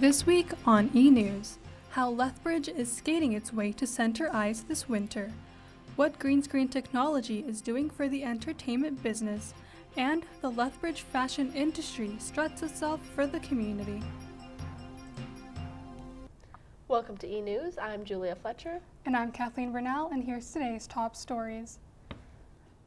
This week on eNEWS, how Lethbridge is skating its way to center ice this winter, what green screen technology is doing for the entertainment business, and the Lethbridge fashion industry struts itself for the community. Welcome to eNEWS. I'm Julia Fletcher. And I'm Kathleen Bernal, and here's today's top stories.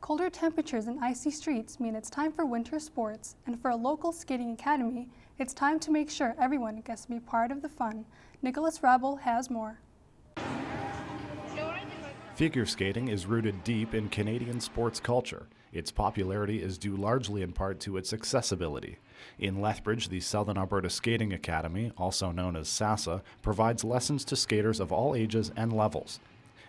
Colder temperatures and icy streets mean it's time for winter sports, and for a local skating academy, it's time to make sure everyone gets to be part of the fun. Nicholas Rabel has more. Figure skating is rooted deep in Canadian sports culture. Its popularity is due largely in part to its accessibility. In Lethbridge, the Southern Alberta Skating Academy, also known as SASA, provides lessons to skaters of all ages and levels.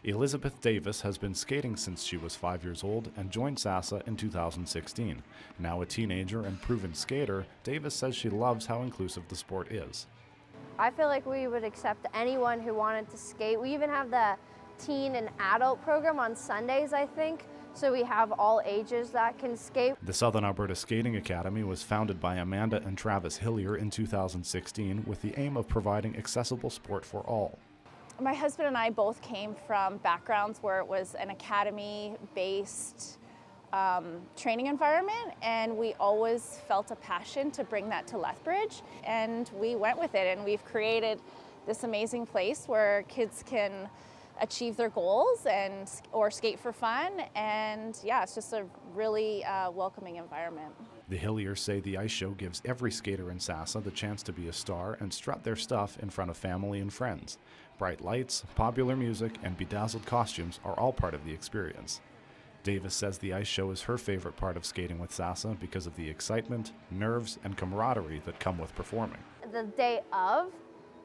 Elizabeth Davis has been skating since she was 5 years old and joined SASA in 2016. Now a teenager and proven skater, Davis says she loves how inclusive the sport is. I feel like we would accept anyone who wanted to skate. We even have the teen and adult program on Sundays, I think, so we have all ages that can skate. The Southern Alberta Skating Academy was founded by Amanda and Travis Hillier in 2016 with the aim of providing accessible sport for all. My husband and I both came from backgrounds where it was an academy-based training environment, and we always felt a passion to bring that to Lethbridge, and we went with it, and we've created this amazing place where kids can achieve their goals or skate for fun, and yeah, it's just a really welcoming environment. The Hilliers say the ice show gives every skater in SASA the chance to be a star and strut their stuff in front of family and friends. Bright lights, popular music, and bedazzled costumes are all part of the experience. Davis says the ice show is her favorite part of skating with SASA because of the excitement, nerves, and camaraderie that come with performing. The day of,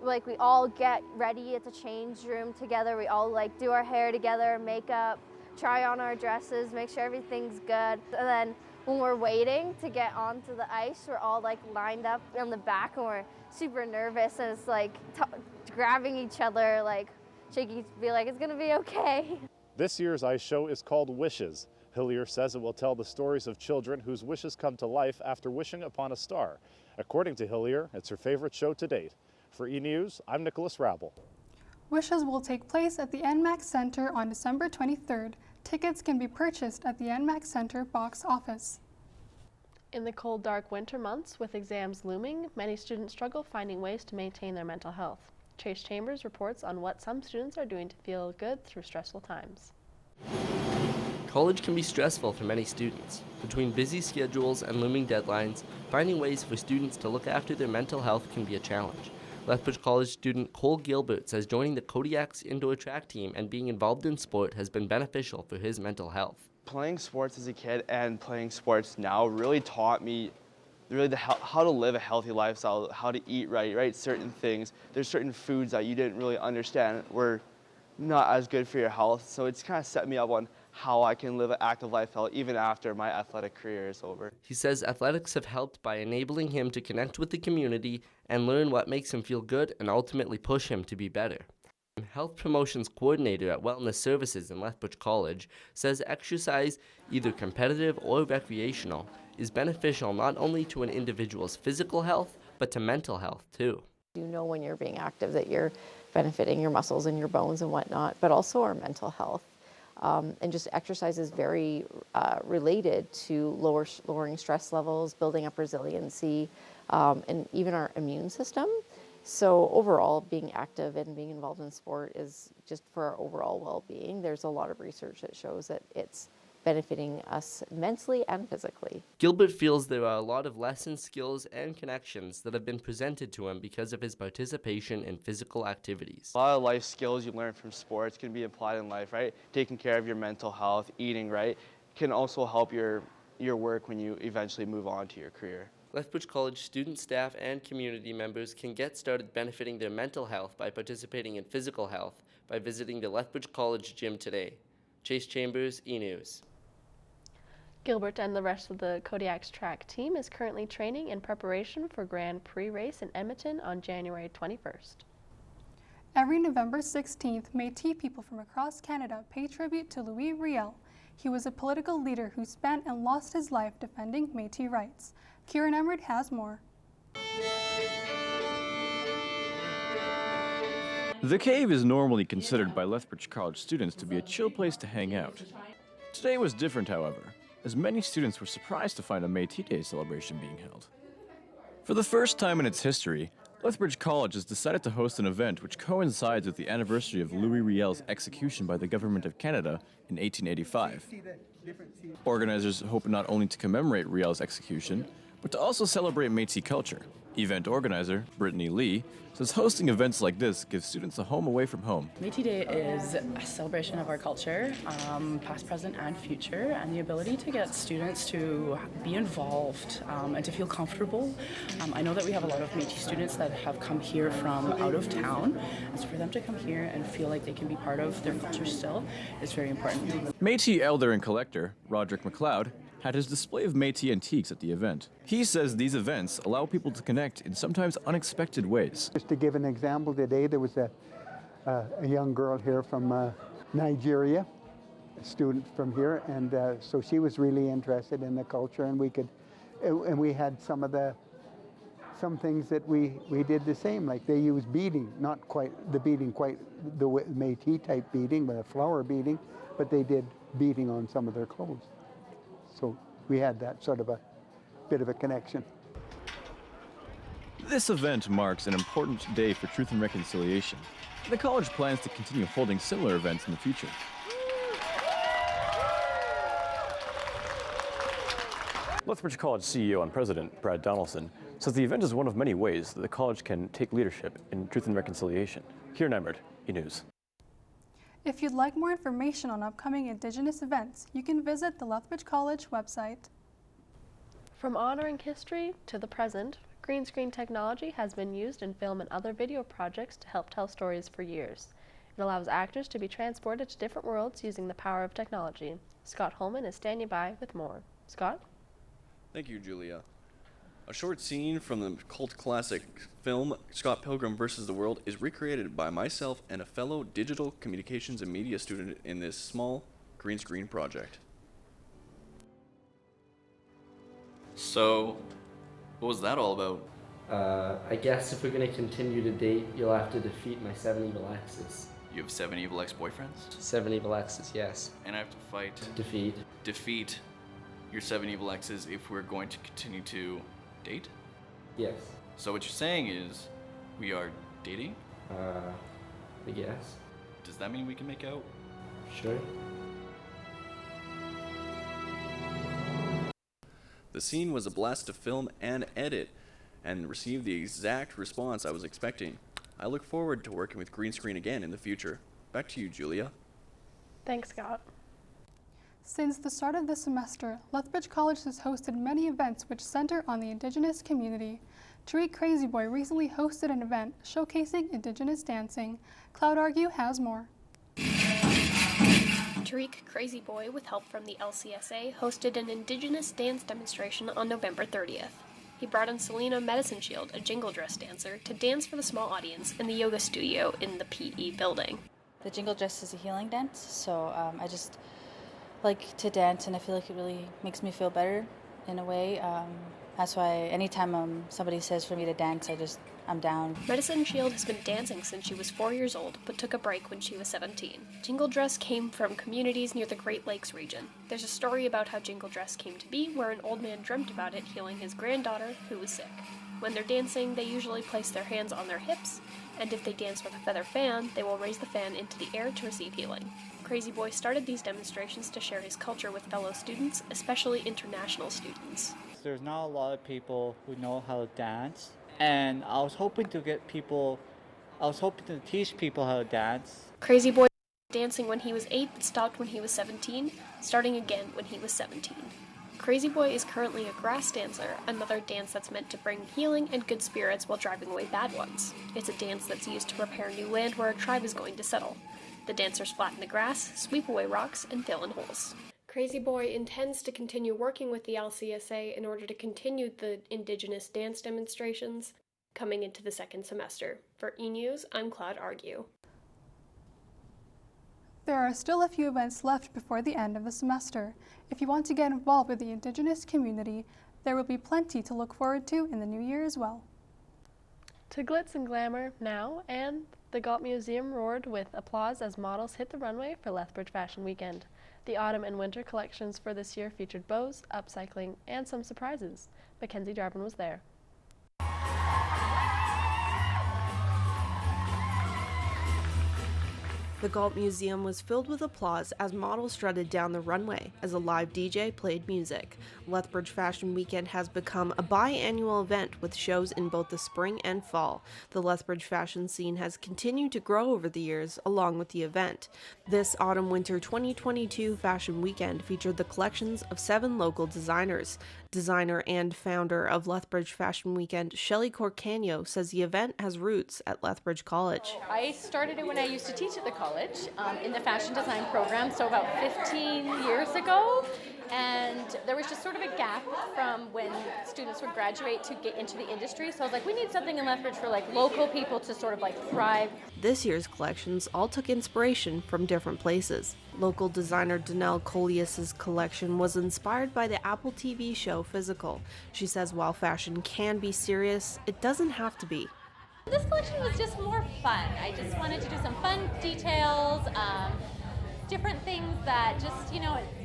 we all get ready at the change room together. We all do our hair together, makeup, try on our dresses, make sure everything's good. And then when we're waiting to get onto the ice, we're all lined up in the back, and we're super nervous, and it's grabbing each other, shaking, be it's gonna be okay. This year's ice show is called Wishes. Hillier says it will tell the stories of children whose wishes come to life after wishing upon a star. According to Hillier, it's her favorite show to date. For eNEWS, I'm Nicholas Rabel. Wishes will take place at the NMAX Center on December 23rd. Tickets can be purchased at the NMAX Center box office. In the cold, dark winter months, with exams looming, many students struggle finding ways to maintain their mental health. Chase Chambers reports on what some students are doing to feel good through stressful times. College can be stressful for many students. Between busy schedules and looming deadlines, finding ways for students to look after their mental health can be a challenge. Lethbridge College student Cole Gilbert says joining the Kodiak's indoor track team and being involved in sport has been beneficial for his mental health. Playing sports as a kid and playing sports now really taught me how to live a healthy lifestyle, how to eat right? Certain things, there's certain foods that you didn't really understand were not as good for your health. So it's kind of set me up on how I can live an active lifestyle even after my athletic career is over. He says athletics have helped by enabling him to connect with the community and learn what makes him feel good and ultimately push him to be better. Health Promotions Coordinator at Wellness Services in Lethbridge College says exercise, either competitive or recreational, is beneficial not only to an individual's physical health, but to mental health too. You know when you're being active that you're benefiting your muscles and your bones and whatnot, but also our mental health. And just exercise is very related to lowering stress levels, building up resiliency, and even our immune system. So overall, being active and being involved in sport is just for our overall well-being. There's a lot of research that shows that it's benefiting us mentally and physically. Gilbert feels there are a lot of lessons, skills, and connections that have been presented to him because of his participation in physical activities. A lot of life skills you learn from sports can be applied in life, right? Taking care of your mental health, eating right, can also help your work when you eventually move on to your career. Lethbridge College student, staff, and community members can get started benefiting their mental health by participating in physical health by visiting the Lethbridge College gym today. Chase Chambers, eNEWS. Gilbert and the rest of the Kodiak's track team is currently training in preparation for Grand Prix race in Edmonton on January 21st. Every November 16th, Métis people from across Canada pay tribute to Louis Riel. He was a political leader who spent and lost his life defending Métis rights. Kieran Emmerd has more. The cave is normally considered by Lethbridge College students to be a chill place to hang out. Today was different, however, as many students were surprised to find a Métis Day celebration being held. For the first time in its history, Lethbridge College has decided to host an event which coincides with the anniversary of Louis Riel's execution by the Government of Canada in 1885. Organizers hope not only to commemorate Riel's execution, but to also celebrate Métis culture. Event organizer, Brittany Lee, says hosting events like this gives students a home away from home. Métis Day is a celebration of our culture, past, present, and future, and the ability to get students to be involved and to feel comfortable. I know that we have a lot of Métis students that have come here from out of town, and so for them to come here and feel like they can be part of their culture still is very important. Métis elder and collector, Roderick McLeod, had his display of Métis antiques at the event. He says these events allow people to connect in sometimes unexpected ways. Just to give an example, today there was a young girl here from Nigeria, a student from here, and so she was really interested in the culture, and we had some things that we did the same, like they use beading, not quite the Métis type beading, but a flower beading, but they did beading on some of their clothes. So we had that sort of a bit of a connection. This event marks an important day for truth and reconciliation. The college plans to continue holding similar events in the future. Lethbridge College CEO and President Brad Donaldson says the event is one of many ways that the college can take leadership in truth and reconciliation. Here in Emert, eNEWS. If you'd like more information on upcoming Indigenous events, you can visit the Lethbridge College website. From honoring history to the present, green screen technology has been used in film and other video projects to help tell stories for years. It allows actors to be transported to different worlds using the power of technology. Scott Holman is standing by with more. Scott? Thank you, Julia. A short scene from the cult classic film Scott Pilgrim vs. the World is recreated by myself and a fellow digital communications and media student in this small green screen project. So, what was that all about? I guess if we're going to continue to date, you'll have to defeat my 7 evil exes. You have 7 evil ex-boyfriends? 7 evil exes, yes. And I have to fight... Defeat your 7 evil exes if we're going to continue to date? Yes. So what you're saying is, we are dating? I guess. Does that mean we can make out? Sure. The scene was a blast to film and edit, and received the exact response I was expecting. I look forward to working with green screen again in the future. Back to you, Julia. Thanks, Scott. Since the start of the semester, Lethbridge College has hosted many events which center on the Indigenous community. Tariq Crazy Boy recently hosted an event showcasing Indigenous dancing. Cloud Argue has more. Tariq Crazy Boy, with help from the LCSA, hosted an Indigenous dance demonstration on November 30th. He brought in Selena Medicine Shield, a Jingle dress dancer, to dance for the small audience in the yoga studio in the PE building. The Jingle dress is a healing dance, so I just like to dance, and I feel like it really makes me feel better in a way. That's why anytime somebody says for me to dance, I'm down. Medicine Shield has been dancing since she was 4 years old, but took a break when she was 17. Jingle dress came from communities near the Great Lakes region. There's a story about how Jingle dress came to be, where an old man dreamt about it healing his granddaughter, who was sick. When they're dancing, they usually place their hands on their hips, and if they dance with a feather fan, they will raise the fan into the air to receive healing. Crazy Boy started these demonstrations to share his culture with fellow students, especially international students. There's not a lot of people who know how to dance, and I was hoping to teach people how to dance. Crazy Boy dancing when he was 8 but stopped when he was 17, starting again when he was 17. Crazy Boy is currently a grass dancer, another dance that's meant to bring healing and good spirits while driving away bad ones. It's a dance that's used to prepare new land where a tribe is going to settle. The dancers flatten the grass, sweep away rocks, and fill in holes. Crazy Boy intends to continue working with the LCSA in order to continue the Indigenous dance demonstrations coming into the second semester. For eNEWS, I'm Cloud Argue. There are still a few events left before the end of the semester. If you want to get involved with the Indigenous community, there will be plenty to look forward to in the new year as well. To glitz and glamour now, and The Galt Museum roared with applause as models hit the runway for Lethbridge Fashion Weekend. The autumn and winter collections for this year featured bows, upcycling, and some surprises. Mackenzie Jarvin was there. The Galt Museum was filled with applause as models strutted down the runway as a live DJ played music. Lethbridge Fashion Weekend has become a biannual event with shows in both the spring and fall. The Lethbridge fashion scene has continued to grow over the years along with the event. This autumn-winter 2022 Fashion Weekend featured the collections of 7 local designers. Designer and founder of Lethbridge Fashion Weekend, Shelley Corcano, says the event has roots at Lethbridge College. I started it when I used to teach at the college in the fashion design program, so about 15 years ago. And there was just sort of a gap from when students would graduate to get into the industry. So I was like, we need something in Lethbridge for like local people to sort of like thrive. This year's collections all took inspiration from different places. Local designer Danelle Colias's collection was inspired by the Apple TV show Physical. She says while fashion can be serious, it doesn't have to be. This collection was just more fun. I just wanted to do some fun details, different things that just,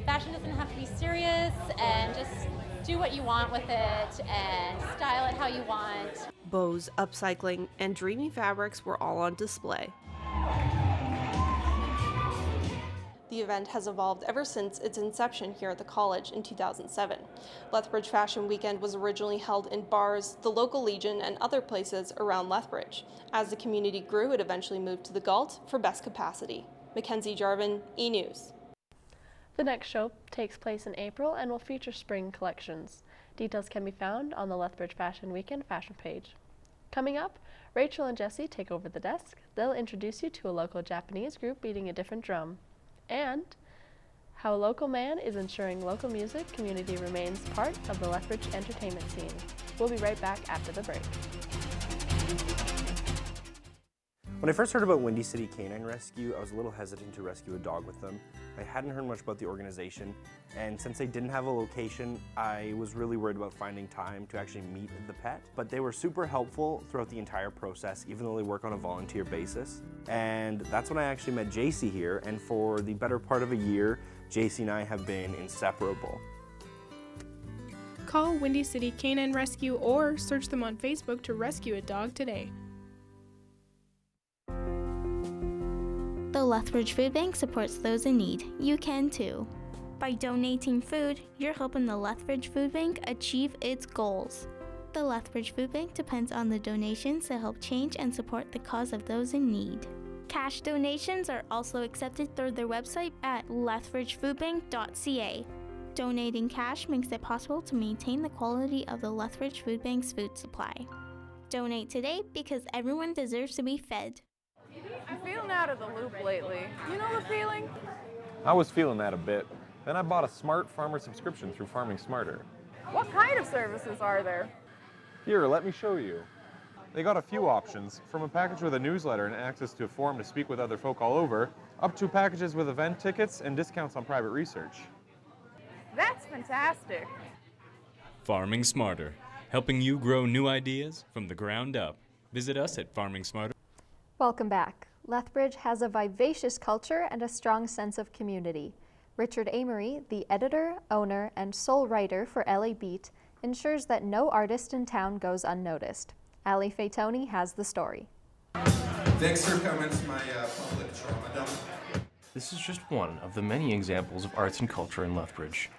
fashion doesn't have to be serious, and just do what you want with it and style it how you want. Bows, upcycling, and dreamy fabrics were all on display. The event has evolved ever since its inception here at the college in 2007. Lethbridge Fashion Weekend was originally held in bars, the local Legion, and other places around Lethbridge. As the community grew, it eventually moved to the Galt for best capacity. Mackenzie Jarvin, eNEWS. The next show takes place in April and will feature spring collections. Details can be found on the Lethbridge Fashion Weekend fashion page. Coming up, Rachel and Jesse take over the desk. They'll introduce you to a local Japanese group beating a different drum. And how a local man is ensuring local music community remains part of the Lethbridge entertainment scene. We'll be right back after the break. When I first heard about Windy City Canine Rescue, I was a little hesitant to rescue a dog with them. I hadn't heard much about the organization, and since they didn't have a location, I was really worried about finding time to actually meet the pet. But they were super helpful throughout the entire process, even though they work on a volunteer basis. And that's when I actually met JC here, and for the better part of a year, JC and I have been inseparable. Call Windy City Canine Rescue or search them on Facebook to rescue a dog today. The Lethbridge Food Bank supports those in need. You can too. By donating food, you're helping the Lethbridge Food Bank achieve its goals. The Lethbridge Food Bank depends on the donations to help change and support the cause of those in need. Cash donations are also accepted through their website at lethbridgefoodbank.ca. Donating cash makes it possible to maintain the quality of the Lethbridge Food Bank's food supply. Donate today because everyone deserves to be fed. I'm feeling out of the loop lately. You know the feeling? I was feeling that a bit. Then I bought a smart farmer subscription through Farming Smarter. What kind of services are there? Here, let me show you. They got a few options, from a package with a newsletter and access to a forum to speak with other folk all over, up to packages with event tickets and discounts on private research. That's fantastic. Farming Smarter, helping you grow new ideas from the ground up. Visit us at Farming Smarter. Welcome back. Lethbridge has a vivacious culture and a strong sense of community. Richard Amory, the editor, owner, and sole writer for LA Beat, ensures that no artist in town goes unnoticed. Ali Faitoni has the story. Thanks for coming to my public trauma dump. This is just one of the many examples of arts and culture in Lethbridge.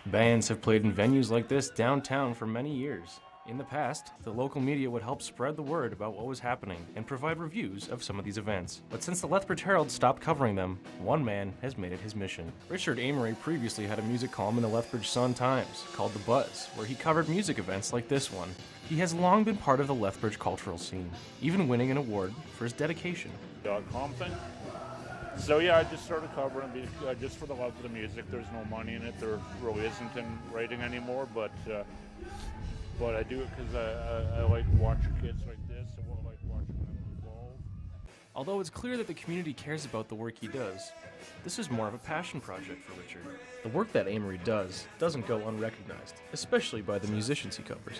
Bands have played in venues like this downtown for many years. In the past, the local media would help spread the word about what was happening and provide reviews of some of these events. But since the Lethbridge Herald stopped covering them, one man has made it his mission. Richard Amory previously had a music column in the Lethbridge Sun-Times called The Buzz, where he covered music events like this one. He has long been part of the Lethbridge cultural scene, even winning an award for his dedication. .com thing. So yeah, I just started covering just for the love of the music. There's no money in it. There really isn't in writing anymore, but I do it because I like watching kids like this, and I like watching them evolve. Although it's clear that the community cares about the work he does, this is more of a passion project for Richard. The work that Amory does doesn't go unrecognized, especially by the musicians he covers.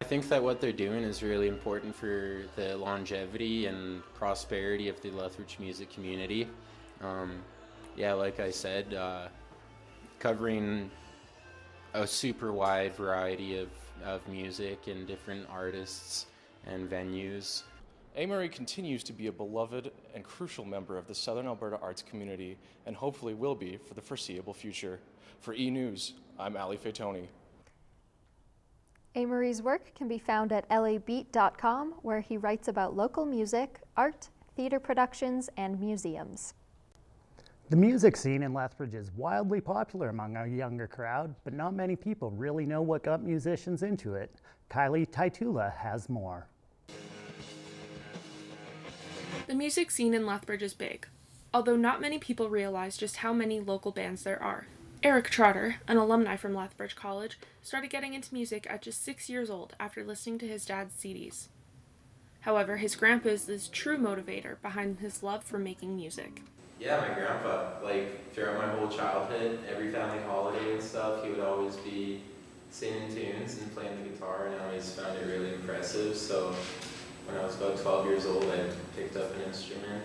I think that what they're doing is really important for the longevity and prosperity of the Lethbridge music community. Yeah, like I said, covering a super wide variety of music and different artists and venues. Amory continues to be a beloved and crucial member of the Southern Alberta arts community and hopefully will be for the foreseeable future. For eNEWS, I'm Ali Faitoni. Amory's work can be found at labeat.com, where he writes about local music, art, theater productions, and museums. The music scene in Lethbridge is wildly popular among our younger crowd, but not many people really know what got musicians into it. Kylie Taitula has more. The music scene in Lethbridge is big, although not many people realize just how many local bands there are. Eric Trotter, an alumni from Lethbridge College, started getting into music at just 6 years old after listening to his dad's CDs. However, his grandpa is the true motivator behind his love for making music. Yeah, my grandpa, like throughout my whole childhood, every family holiday and stuff, he would always be singing tunes and playing the guitar, and I always found it really impressive. So when I was about 12 years old, I picked up an instrument.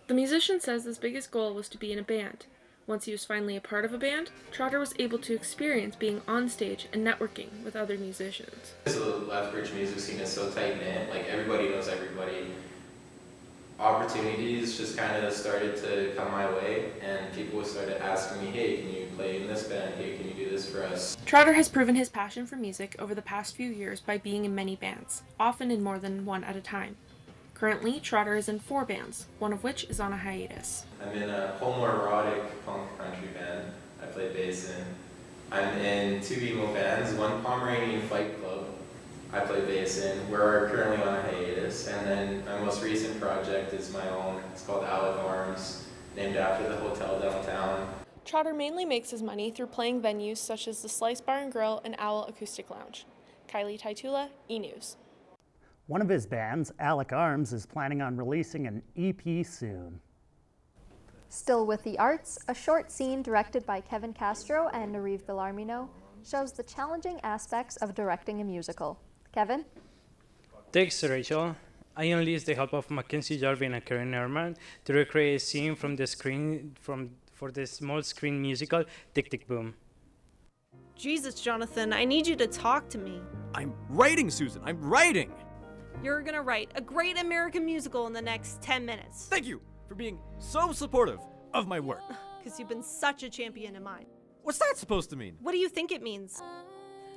The musician says his biggest goal was to be in a band. Once he was finally a part of a band, Trotter was able to experience being on stage and networking with other musicians. The Lethbridge music scene is so tight-knit, like everybody knows everybody. Opportunities just kind of started to come my way, and people started asking me, hey, can you play in this band? Hey, can you do this for us? Trotter has proven his passion for music over the past few years by being in many bands, often in more than one at a time. Currently, Trotter is in 4 bands, one of which is on a hiatus. I'm in a homoerotic punk country band I play bass in. I'm in 2 emo bands, one Pomeranian Fight Club I play bass in. We're currently on a hiatus. And then my most recent project is my own. It's called Alec Arms, named after the hotel downtown. Trotter mainly makes his money through playing venues such as the Slice Bar and Grill and Owl Acoustic Lounge. Kylie Taitula, eNEWS. One of his bands, Alec Arms, is planning on releasing an EP soon. Still with the arts, a short scene directed by Kevin Castro and Nariv Bellarmino shows the challenging aspects of directing a musical. Kevin? Thanks, Rachel. I enlist the help of Mackenzie Jarvin and Karen Ehrman to recreate a scene from the screen for the small screen musical Tick Tick Boom. Jesus, Jonathan, I need you to talk to me. I'm writing, Susan. I'm writing. You're gonna write a great American musical in the next 10 minutes. Thank you for being so supportive of my work. Because you've been such a champion of mine. What's that supposed to mean? What do you think it means?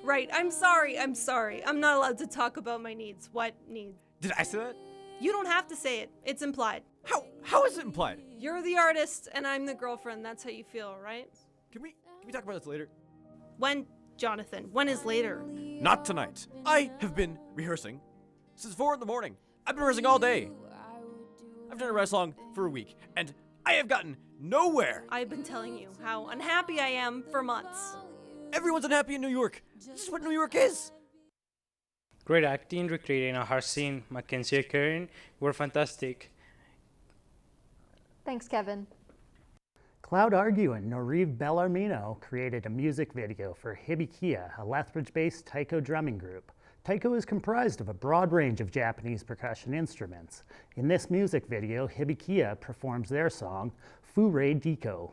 Right, I'm sorry. I'm not allowed to talk about my needs. What needs? Did I say that? You don't have to say it. It's implied. How is it implied? You're the artist and I'm the girlfriend. That's how you feel, right? Can we talk about this later? When, Jonathan? When is later? Not tonight. I have been rehearsing since 4 in the morning. I've been rehearsing all day. I've done a rest song for a week, and I have gotten nowhere. I've been telling you how unhappy I am for months. Everyone's unhappy in New York. This is what New York is. Great acting, recreating a harsh scene. Mackenzie and Karen were fantastic. Thanks, Kevin. Cloud Argue and Nariv Bellarmino created a music video for Hibikia, a Lethbridge-based taiko drumming group. Taiko is comprised of a broad range of Japanese percussion instruments. In this music video, Hibikia performs their song, Furei Diko.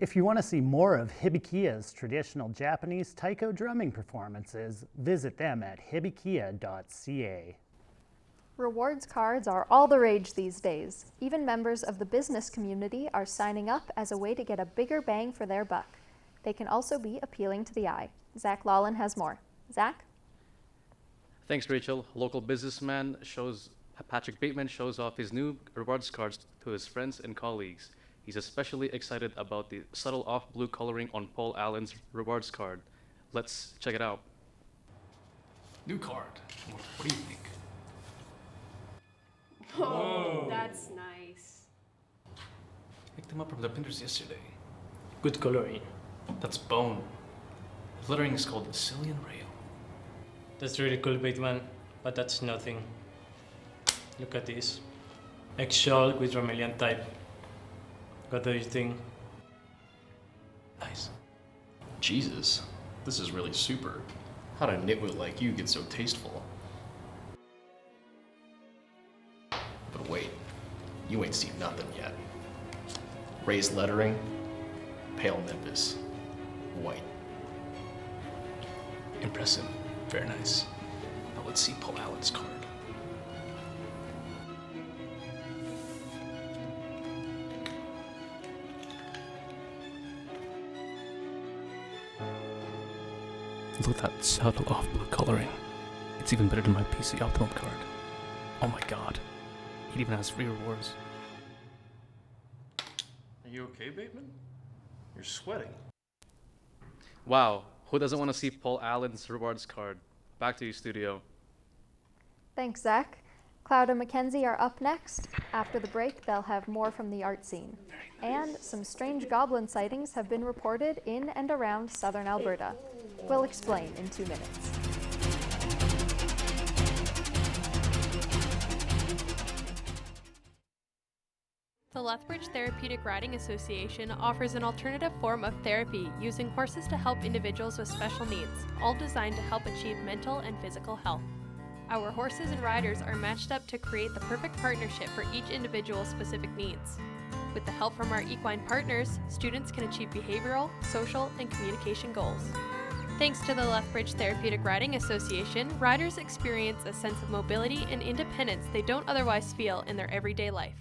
If you want to see more of Hibikia's traditional Japanese taiko drumming performances, visit them at hibikia.ca. Rewards cards are all the rage these days. Even members of the business community are signing up as a way to get a bigger bang for their buck. They can also be appealing to the eye. Zach Lalin has more. Zach? Thanks, Rachel. Local businessman Patrick Bateman shows off his new rewards cards to his friends and colleagues. He's especially excited about the subtle off-blue coloring on Paul Allen's rewards card. Let's check it out. New card. What do you think? Oh, that's nice. Picked them up from the printers yesterday. Good coloring. That's bone. The lettering is called Cillian Rail. That's really cool, Bateman, but that's nothing. Look at this. Eggshell with Romelian type. What do you think? Nice. Jesus, this is really super. How'd a nitwit like you get so tasteful? But wait, you ain't seen nothing yet. Raised lettering, pale nimbus, white. Impressive, very nice. Now let's see Paul Allen's card. Look at that subtle off-blue coloring. It's even better than my PC Optimum card. Oh my god. It even has free rewards. Are you okay, Bateman? You're sweating. Wow, who doesn't want to see Paul Allen's rewards card? Back to you, studio. Thanks, Zach. Cloud and Mackenzie are up next. After the break, they'll have more from the art scene. And some strange goblin sightings have been reported in and around southern Alberta. We'll explain in 2 minutes. The Lethbridge Therapeutic Riding Association offers an alternative form of therapy using horses to help individuals with special needs, all designed to help achieve mental and physical health. Our horses and riders are matched up to create the perfect partnership for each individual's specific needs. With the help from our equine partners, students can achieve behavioral, social, and communication goals. Thanks to the Lethbridge Therapeutic Riding Association, riders experience a sense of mobility and independence they don't otherwise feel in their everyday life.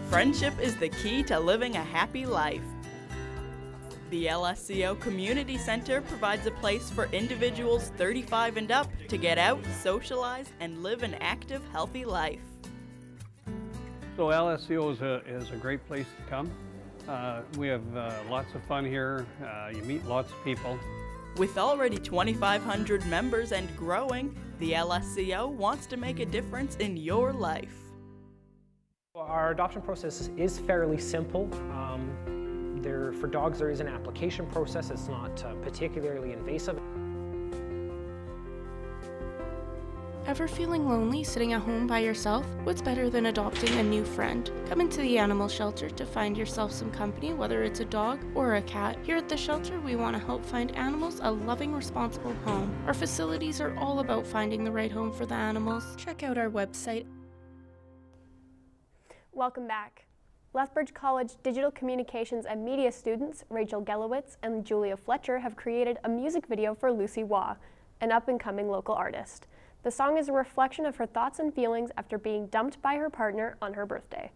Friendship is the key to living a happy life. The LSCO Community Center provides a place for individuals 35 and up to get out, socialize, and live an active, healthy life. So LSCO is a great place to come. We have lots of fun here. You meet lots of people. With already 2,500 members and growing, the LSCO wants to make a difference in your life. Our adoption process is fairly simple. For dogs, there is an application process. It's not particularly invasive. Ever feeling lonely sitting at home by yourself? What's better than adopting a new friend? Come into the animal shelter to find yourself some company, whether it's a dog or a cat. Here at the shelter, we want to help find animals a loving, responsible home. Our facilities are all about finding the right home for the animals. Check out our website. Welcome back. Lethbridge College Digital Communications and Media students Rachel Gelowitz and Julia Fletcher have created a music video for Lucy Waugh, an up-and-coming local artist. The song is a reflection of her thoughts and feelings after being dumped by her partner on her birthday.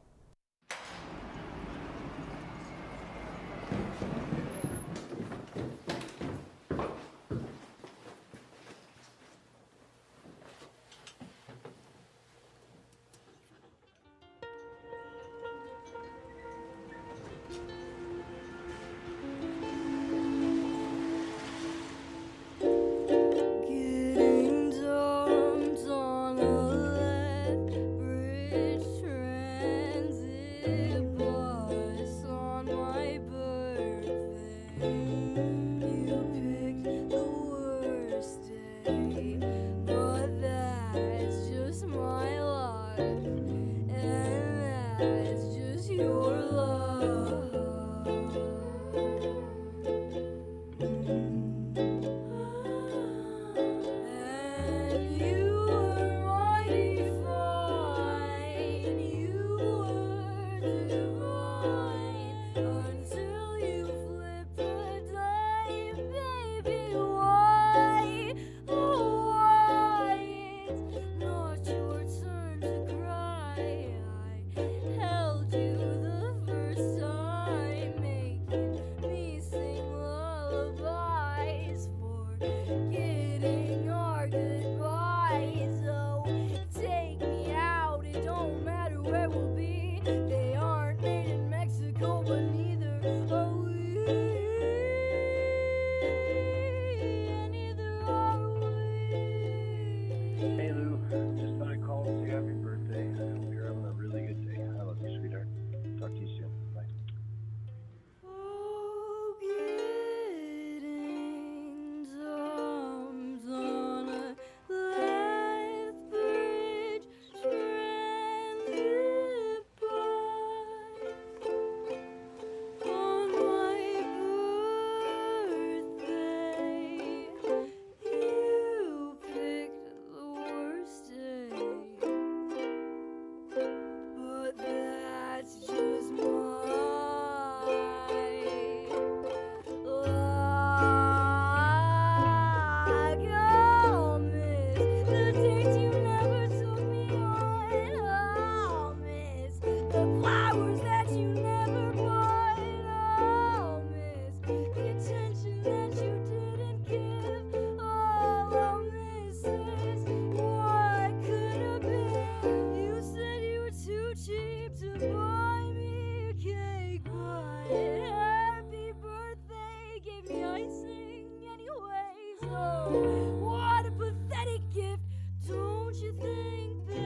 came to buy me a cake, but happy birthday gave me icing anyways. Oh, what a pathetic gift, don't you think, babe?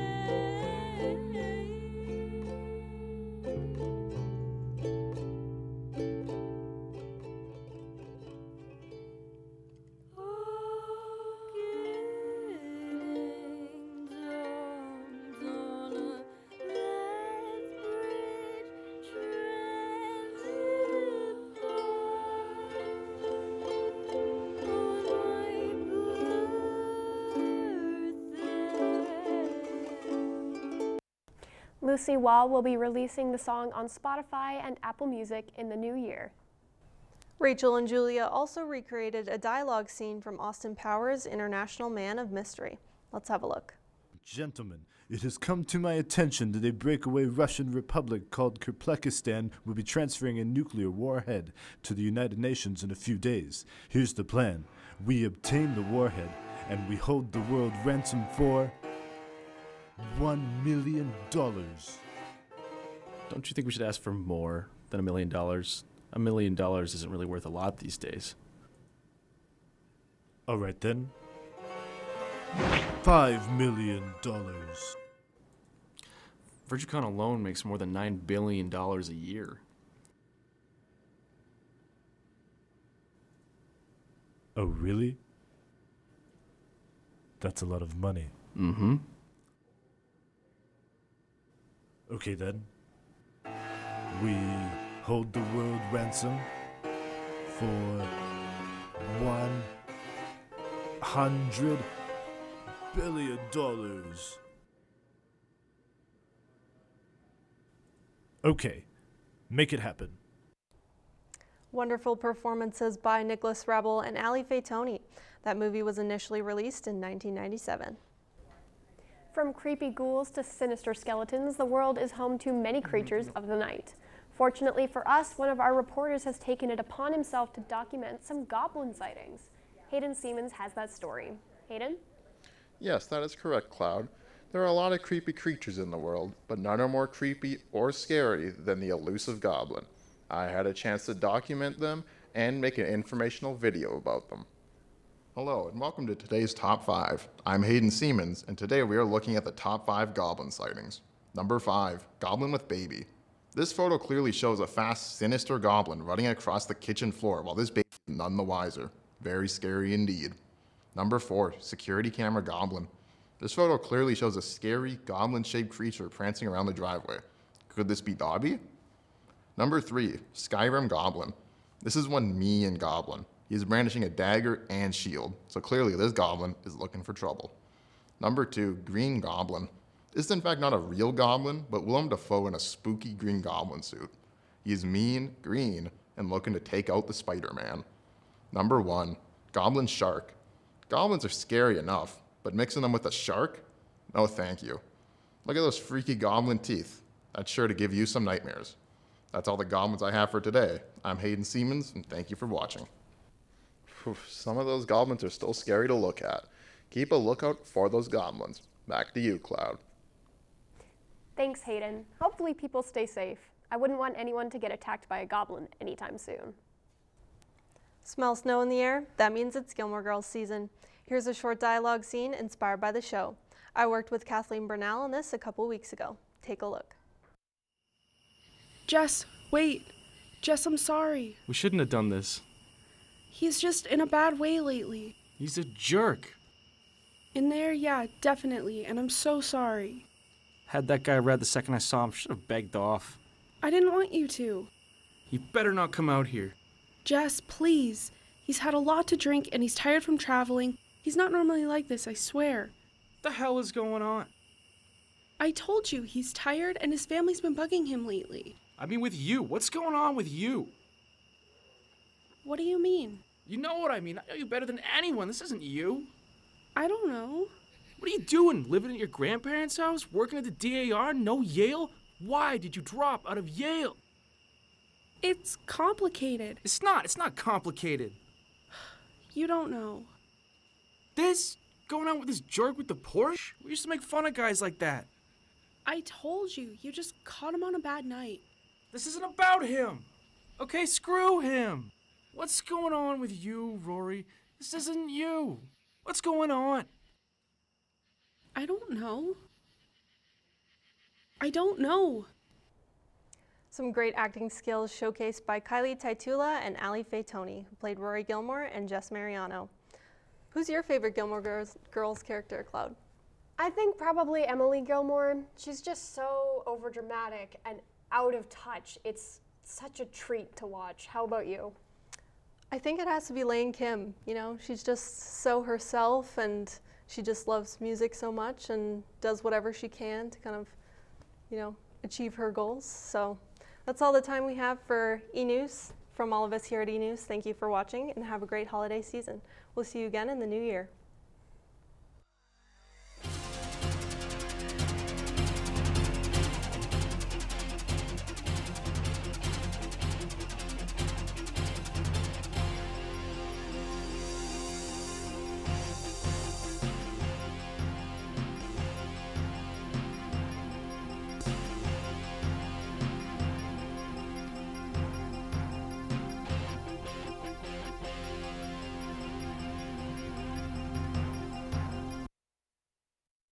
Lucy Wall will be releasing the song on Spotify and Apple Music in the new year. Rachel and Julia also recreated a dialogue scene from Austin Powers' International Man of Mystery. Let's have a look. Gentlemen, it has come to my attention that a breakaway Russian republic called Kyrgyzstan will be transferring a nuclear warhead to the United Nations in a few days. Here's the plan. We obtain the warhead, and we hold the world ransom for $1 million. Don't you think we should ask for more than $1 million? $1 million isn't really worth a lot these days. All right then. $5 million. VirtuCon alone makes more than $9 billion a year. Oh, really? That's a lot of money. Mm-hmm. Okay then. We hold the world ransom for $100 billion. Okay, make it happen. Wonderful performances by Nicholas Rebel and Ali Faye Tony. That movie was initially released in 1997. From creepy ghouls to sinister skeletons, the world is home to many creatures of the night. Fortunately for us, one of our reporters has taken it upon himself to document some goblin sightings. Hayden Siemens has that story. Hayden? Yes, that is correct, Cloud. There are a lot of creepy creatures in the world, but none are more creepy or scary than the elusive goblin. I had a chance to document them and make an informational video about them. Hello, and welcome to today's Top 5. I'm Hayden Siemens, and today we are looking at the top 5 goblin sightings. Number 5, Goblin with Baby. This photo clearly shows a fast, sinister goblin running across the kitchen floor while this baby is none the wiser. Very scary indeed. Number 4, Security Camera Goblin. This photo clearly shows a scary, goblin-shaped creature prancing around the driveway. Could this be Dobby? Number 3, Skyrim Goblin. This is one mean goblin. He is brandishing a dagger and shield, so clearly this goblin is looking for trouble. Number 2, Green Goblin. This is in fact not a real goblin, but Willem Dafoe in a spooky green goblin suit. He is mean, green, and looking to take out the Spider-Man. Number 1, Goblin Shark. Goblins are scary enough, but mixing them with a shark? No thank you. Look at those freaky goblin teeth. That's sure to give you some nightmares. That's all the goblins I have for today. I'm Hayden Siemens, and thank you for watching. Some of those goblins are still scary to look at. Keep a lookout for those goblins. Back to you, Cloud. Thanks, Hayden. Hopefully people stay safe. I wouldn't want anyone to get attacked by a goblin anytime soon. Smell snow in the air? That means it's Gilmore Girls season. Here's a short dialogue scene inspired by the show. I worked with Kathleen Bernal on this a couple weeks ago. Take a look. Jess, wait. Jess, I'm sorry. We shouldn't have done this. He's just in a bad way lately. He's a jerk. In there, yeah, definitely, and I'm so sorry. Had that guy read the second I saw him, should have begged off. I didn't want you to. He better not come out here. Jess, please. He's had a lot to drink and he's tired from traveling. He's not normally like this, I swear. What the hell is going on? I told you, he's tired and his family's been bugging him lately. I mean with you. What's going on with you? What do you mean? You know what I mean. I know you better than anyone. This isn't you. I don't know. What are you doing? Living at your grandparents' house? Working at the DAR? No Yale? Why did you drop out of Yale? It's complicated. It's not. It's not complicated. You don't know. This? Going out with this jerk with the Porsche? We used to make fun of guys like that. I told you, you just caught him on a bad night. This isn't about him. Okay, screw him. What's going on with you, Rory? This isn't you. What's going on? I don't know. I don't know. Some great acting skills showcased by Kylie Taitula and Ali Faye Tony, who played Rory Gilmore and Jess Mariano. Who's your favorite Gilmore Girls character, Cloud? I think probably Emily Gilmore. She's just so overdramatic and out of touch. It's such a treat to watch. How about you? I think it has to be Lane Kim. You know, she's just so herself, and she just loves music so much and does whatever she can to kind of, you know, achieve her goals. So that's all the time we have for eNEWS. From all of us here at eNEWS, thank you for watching and have a great holiday season. We'll see you again in the new year.